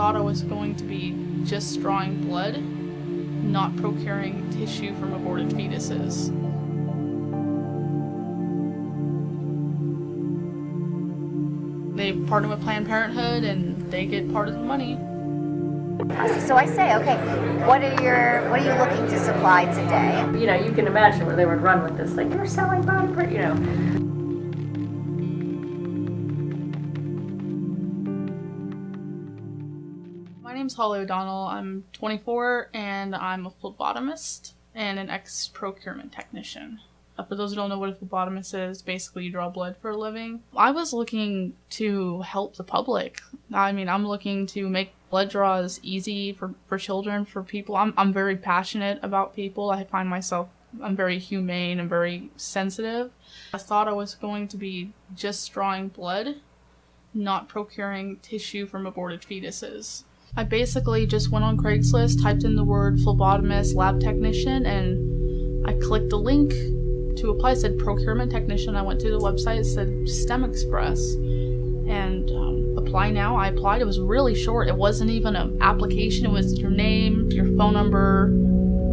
thought I was going to be just drawing blood, not procuring tissue from aborted fetuses. They partner with Planned Parenthood and they get part of the money. So I say, okay, what are you looking to supply today? You know, you can imagine where they would run with this, like, you're selling body part, you know. My name's Holly O'Donnell. I'm 24 and I'm a phlebotomist and an ex-procurement technician. For those who don't know what a phlebotomist is, basically you draw blood for a living. I was looking to help the public. I mean, I'm looking to make blood draws easy for children, for people. I'm very passionate about people. I find myself, I'm very humane and very sensitive. I thought I was going to be just drawing blood, not procuring tissue from aborted fetuses. I basically just went on Craigslist, typed in the word phlebotomist, lab technician, and I clicked the link to apply. It said procurement technician. I went to the website, it said STEM Express, and apply now. I applied. It was really short. It wasn't even an application. It was your name, your phone number.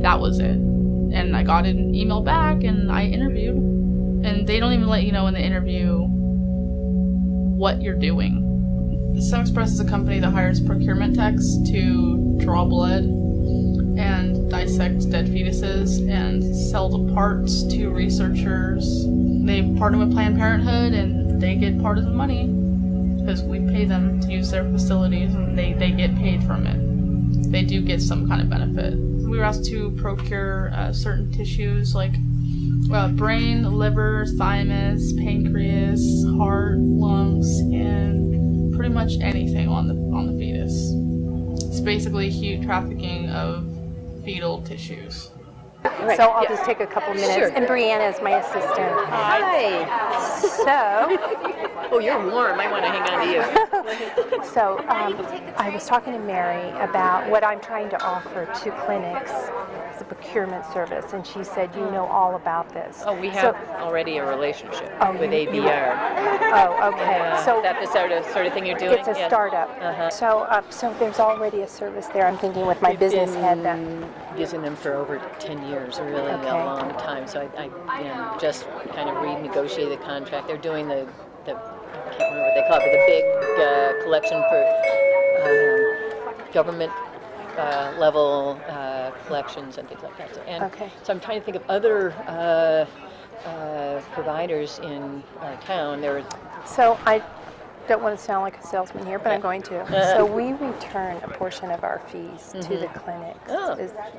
That was it. And I got an email back and I interviewed. And they don't even let you know in the interview what you're doing. STEM Express is a company that hires procurement techs to draw blood and dissect dead fetuses and sell the parts to researchers. They partner with Planned Parenthood and they get part of the money because we pay them to use their facilities and they get paid from it. They do get some kind of benefit. We were asked to procure certain tissues like brain, liver, thymus, pancreas, heart, lungs, and pretty much anything on the fetus. It's basically huge trafficking of fetal tissues. Right. So I'll just take a couple minutes. Sure. And Brianna is my assistant. Hi. So, Oh, you're warm. I want to hang on to you. so I was talking to Mary about what I'm trying to offer to clinics as a procurement service, and she said, you know all about this. Oh, we have already a relationship with ABR. Oh, okay. So that's the sort of thing you're doing? It's a Yes. startup. Uh-huh. So there's already a service there. I'm thinking with my business head that. Using them for over 10 years, a really long time. So I just kind of renegotiated the contract. They're doing the I can't remember what they call it, but the big collection for government level collections and things like that. So I'm trying to think of other providers in our town. So I don't want to sound like a salesman here, but I'm going to. So we return a portion of our fees to the clinics.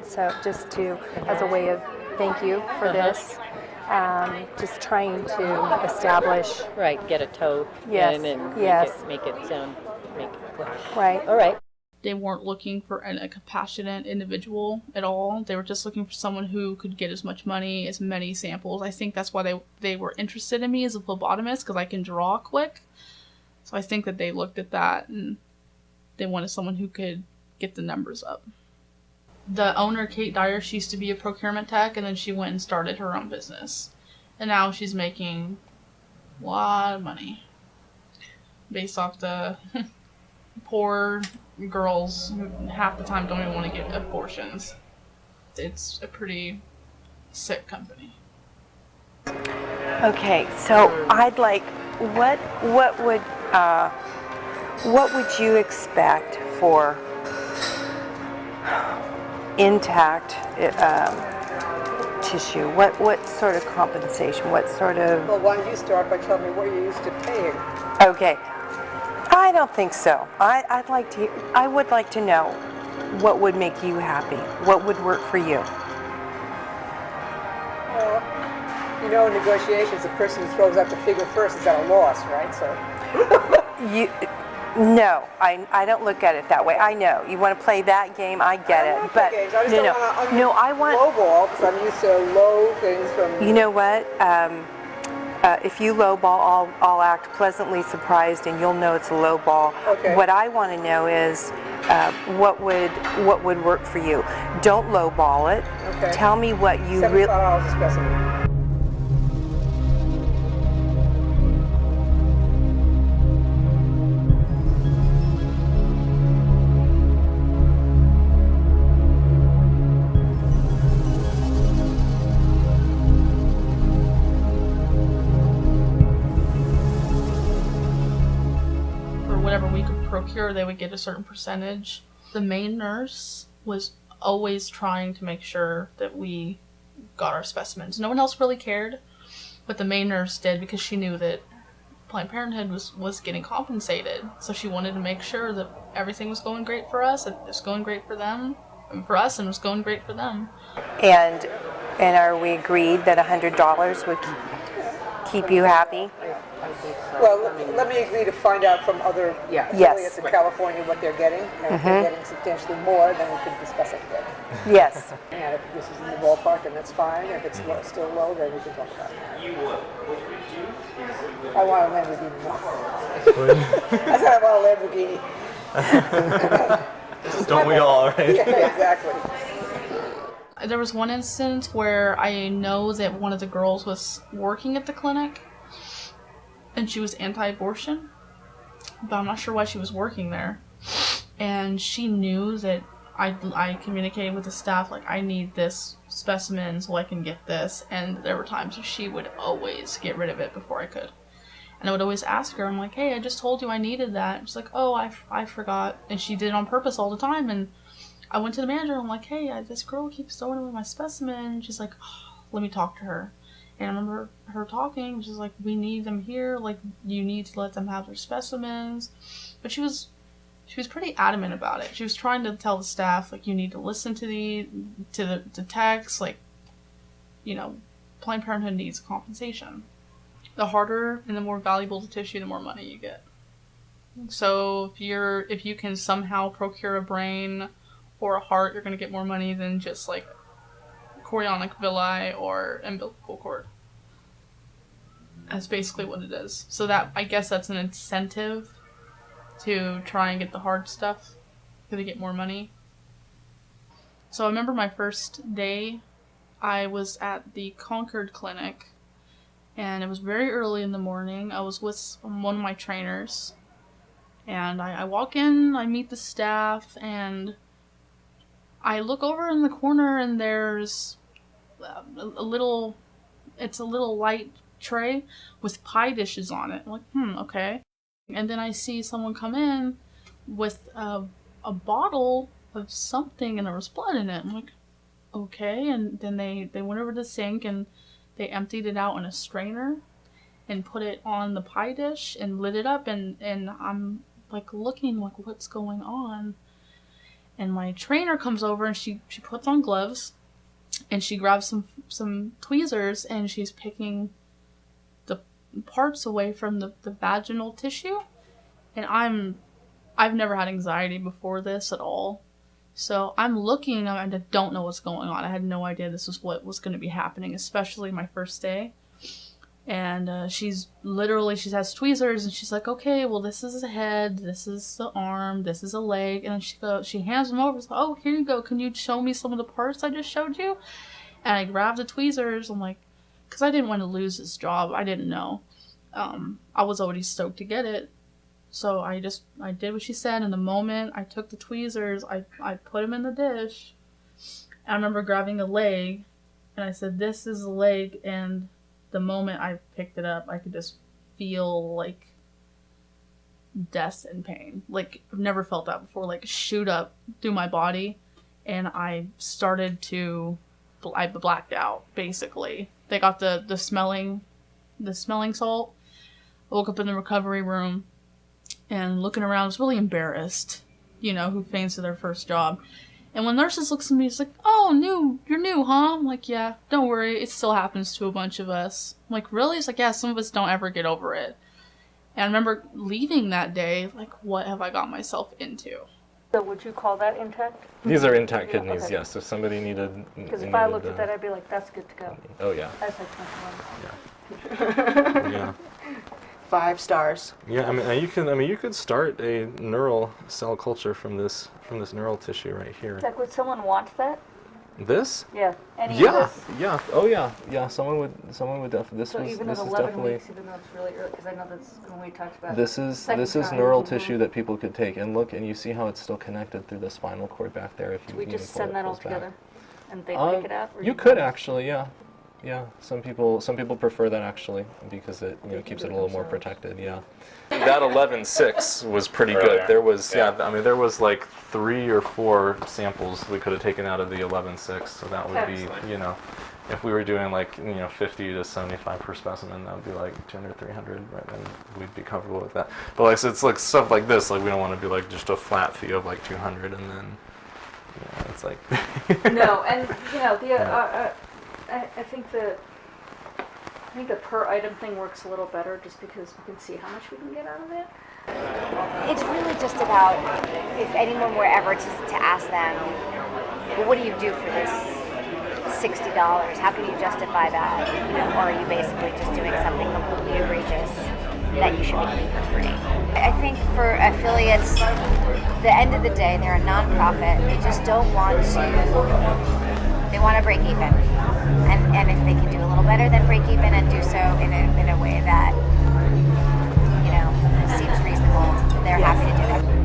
So just as a way of thank you for this. Just trying to establish. Right, get a toe in and make it sound. Right. All right. They weren't looking for a compassionate individual at all. They were just looking for someone who could get as much money, as many samples. I think that's why they were interested in me as a phlebotomist, because I can draw quick. So I think that they looked at that and they wanted someone who could get the numbers up. The owner, Kate Dyer, she used to be a procurement tech, and then she went and started her own business. And now she's making a lot of money based off the poor girls who half the time don't even want to get abortions. It's a pretty sick company. Okay, so I'd like, what would you expect for intact tissue? What sort of compensation? What sort of? Well, why don't you start by telling me what you're used to paying? Okay, I don't think so. I would like to know what would make you happy. What would work for you? Well, you know, in negotiations, the person who throws out the figure first is at a loss, right? So. No, I don't look at it that way. I know you want to play that game. I get it, but I want lowball because I'm used to low things from. You know what? If you lowball, I'll act pleasantly surprised, and you'll know it's a lowball. Okay. What I want to know is what would work for you. Don't lowball it. Okay. Tell me what you really. $75 a specimen. procure, they would get a certain percentage. The main nurse was always trying to make sure that we got our specimens. No one else really cared, but the main nurse did, because she knew that Planned Parenthood was getting compensated. So she wanted to make sure that everything was going great for us, it was going great for them, and for us, and it was going great for them. And are we agreed that $100 would keep you happy? Well, let me agree to find out from other affiliates in California what they're getting. And if they're getting substantially more, then we can discuss it again. Yes. And if this is in the ballpark, then that's fine. If it's still low, then we can talk about it. I want a Lamborghini. I said I want a Lamborghini. Don't we all, right? Yeah, exactly. There was one instance where I know that one of the girls was working at the clinic, and she was anti-abortion, but I'm not sure why she was working there. And she knew that I communicated with the staff, like, I need this specimen so I can get this, and there were times where she would always get rid of it before I could. And I would always ask her, I'm like, hey, I just told you I needed that. She's like, oh, I forgot. And she did it on purpose all the time. And I went to the manager, I'm like, hey, this girl keeps throwing away my specimen. She's like, oh, let me talk to her. And I remember her talking, she's like, we need them here, like, you need to let them have their specimens. But she was pretty adamant about it. She was trying to tell the staff, like, you need to listen to the text, like, you know, Planned Parenthood needs compensation. The harder and the more valuable the tissue, the more money you get. So if you can somehow procure a brain or a heart, you're going to get more money than just, like, chorionic villi or umbilical cord. That's basically what it is. So that, I guess that's an incentive to try and get the hard stuff, because they get more money. So I remember my first day, I was at the Concord Clinic, and it was very early in the morning. I was with one of my trainers, and I walk in, I meet the staff, and I look over in the corner, and there's a little light tray with pie dishes on it. I'm like, okay. And then I see someone come in with a bottle of something, and there was blood in it. I'm like, okay. And then they went over to the sink, and they emptied it out in a strainer and put it on the pie dish and lit it up, and I'm like looking like, what's going on? And my trainer comes over, and she puts on gloves, and she grabs some tweezers, and she's picking the parts away from the vaginal tissue. And I've never had anxiety before this at all. So I'm looking, and I don't know what's going on. I had no idea this was what was going to be happening, especially my first day. And she has tweezers, and she's like, okay, well, this is the head, this is the arm, this is a leg. And then she hands them over. She's like, oh, here you go. Can you show me some of the parts I just showed you? And I grabbed the tweezers. I'm like, because I didn't want to lose this job. I didn't know. I was already stoked to get it. So I did what she said. And the moment I took the tweezers, I put them in the dish. And I remember grabbing a leg, and I said, this is the leg. And the moment I picked it up, I could just feel, like, death and pain. Like, I've never felt that before. Like, shoot up through my body. And I blacked out, basically. They got the smelling salt. I woke up in the recovery room, and looking around, I was really embarrassed, who fainted their first job. And when nurses looks at me, it's like, oh, you're new, huh? I'm like, yeah, don't worry, it still happens to a bunch of us. I'm like, really? It's like, yeah, some of us don't ever get over it. And I remember leaving that day, like, what have I got myself into? So would you call that intact? These are intact kidneys, okay. yes. If somebody needed... Because if I looked at that, I'd be like, that's good to go. Oh, yeah. That's like 21. Yeah. 5 stars. Yeah, you could start a neural cell culture from this neural tissue right here. Like, would someone want that? This? Yeah. Any Yeah. of this? Yeah. Oh yeah. Yeah. Someone would definitely. So even at 11 weeks, even though it's really early, because I know that's when we talked about. This is neural tissue that people could take and look, and you see how it's still connected through the spinal cord back there. If you we just send that all together, and they pick it out. Or you could actually, yeah. Yeah, some people prefer that actually because it keeps it a little more protected. Yeah, that 11.6 was pretty good. There was there was like 3 or 4 samples we could have taken out of the 11.6, so that would be if we were doing like 50 to 75 per specimen, that would be like 200, 300, right? And we'd be comfortable with that. But like, so it's like stuff like this, like we don't want to be like just a flat fee of like 200, and then it's like no, and I think the per item thing works a little better just because we can see how much we can get out of it. It's really just about if anyone were ever to ask them, well, what do you do for this $60? How can you justify that? Or are you basically just doing something completely egregious that you should be doing for free? I think for affiliates, the end of the day, they're a nonprofit. They just don't want to. They want to break even, and if they can do a little better than break even and do so in a way that seems reasonable, they're happy to do it.